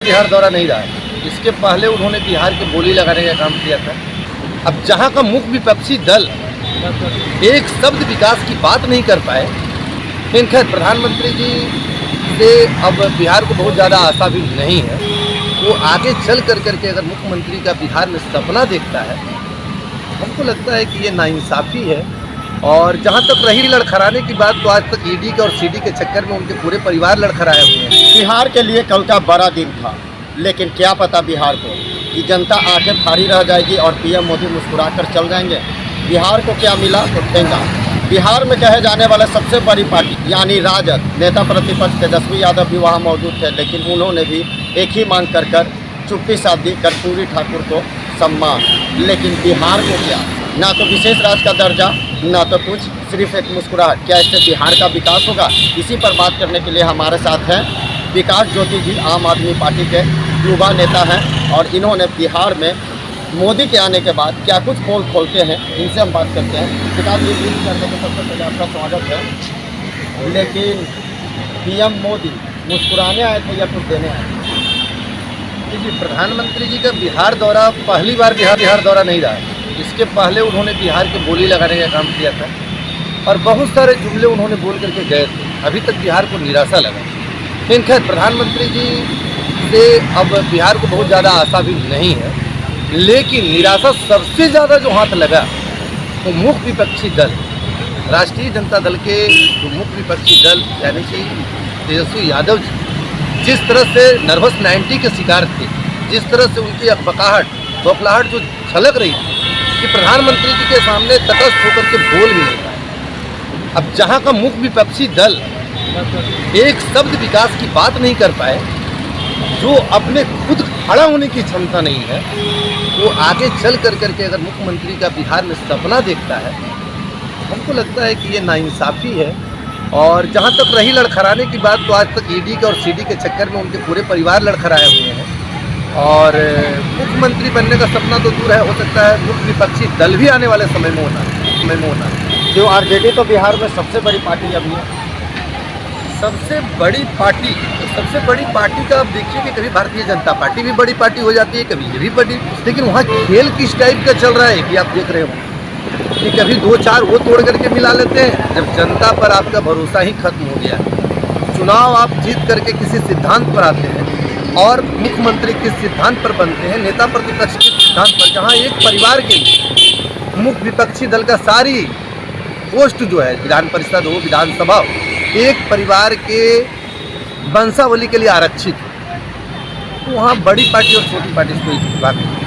बिहार दौरा नहीं रहा है। इसके पहले उन्होंने बिहार के बोली लगाने का काम किया था। अब जहां का मुख्य विपक्षी दल एक शब्द विकास की बात नहीं कर पाए, लेकिन खैर प्रधानमंत्री जी से अब बिहार को बहुत ज़्यादा आशा भी नहीं है। वो आगे चल करके अगर मुख्यमंत्री का बिहार में सपना देखता है, हमको लगता है कि ये नाइंसाफ़ी है। और जहाँ तक रही लड़खड़ाने की बात, तो आज तक ईडी के और सीडी के चक्कर में उनके पूरे परिवार लड़खड़ाए हुए हैं। बिहार के लिए कल का बड़ा दिन था, लेकिन क्या पता बिहार को कि जनता आंखें फाड़ी रह जाएगी और पीएम मोदी मुस्कुराकर चल जाएंगे। बिहार को क्या मिला तो ठेंगा। बिहार में कहे जाने वाला सबसे बड़ी पार्टी यानी राजद, नेता प्रतिपक्ष तेजस्वी यादव भी वहाँ मौजूद थे, लेकिन उन्होंने भी एक ही मांग कर चुप्पी साध दी कर्पूरी ठाकुर को सम्मान। लेकिन बिहार को क्या, ना तो विशेष राज्य का दर्जा, ना तो कुछ, सिर्फ एक मुस्कुराहट। क्या इससे बिहार का विकास होगा? इसी पर बात करने के लिए हमारे साथ हैं विकास ज्योति जी, आम आदमी पार्टी के युवा नेता हैं, और इन्होंने बिहार में मोदी के आने के बाद क्या कुछ पोल खोलते हैं, इनसे हम बात करते हैं। विकास जी, करने के सबसे पहले आपका स्वागत है। लेकिन पीएम मोदी मुस्कुराने आए थे या कुछ देने आए थे? जी, प्रधानमंत्री जी का बिहार दौरा पहली बार बिहार दौरा नहीं रहा है। इसके पहले उन्होंने बिहार के बोली लगाने का काम किया था और बहुत सारे जुमले उन्होंने बोल करके गए थे। अभी तक बिहार को निराशा लगा। लेकिन खैर प्रधानमंत्री जी से अब बिहार को बहुत ज़्यादा आशा भी नहीं है। लेकिन निराशा सबसे ज़्यादा जो हाथ लगा वो मुख्य विपक्षी दल, राष्ट्रीय जनता दल के जो मुख्य विपक्षी दल यानी कि तेजस्वी यादव जी जिस तरह से नर्वस 90 के शिकार थे, जिस तरह से उनकी अकबकाहट बौखलाहट जो झलक रही थी कि प्रधानमंत्री जी के सामने तटस्थ होकर के बोल भी नहीं पाए। अब जहां का मुख्य विपक्षी दल एक शब्द विकास की बात नहीं कर पाए, जो अपने खुद खड़ा होने की क्षमता नहीं है, वो आगे चल करके अगर मुख्यमंत्री का बिहार में सपना देखता है, हमको लगता है कि ये नाइंसाफ़ी है। और जहाँ तक रही लड़खड़ाने की बात, तो आज तक ईडी के और सीडी के चक्कर में उनके पूरे परिवार लड़खड़ाए हुए हैं। और मुख्यमंत्री बनने का सपना तो दूर है, हो सकता है मुख्य विपक्षी दल भी आने वाले समय में होना। जो आरजेडी तो बिहार में सबसे बड़ी पार्टी अभी है। सबसे बड़ी पार्टी का आप देखिए कि कभी भारतीय जनता पार्टी भी बड़ी पार्टी हो जाती है, कभी ये भी बड़ी। लेकिन वहाँ खेल किस टाइप का चल रहा है कि आप देख रहे हो कि कभी 2-4 वो तोड़ करके मिला लेते हैं, जब जनता पर आपका भरोसा ही खत्म हो गया। चुनाव आप जीत करके किसी सिद्धांत पर आते हैं और मुख्यमंत्री किस सिद्धांत पर बनते हैं, नेता प्रतिपक्ष किस सिद्धांत पर, जहाँ एक परिवार के लिए मुख्य विपक्षी दल का सारी पोस्ट जो है, विधान परिषद हो, विधानसभा हो, एक परिवार के वंशावली के लिए आरक्षित है। तो वहाँ बड़ी पार्टी और छोटी पार्टी कोई बात नहीं।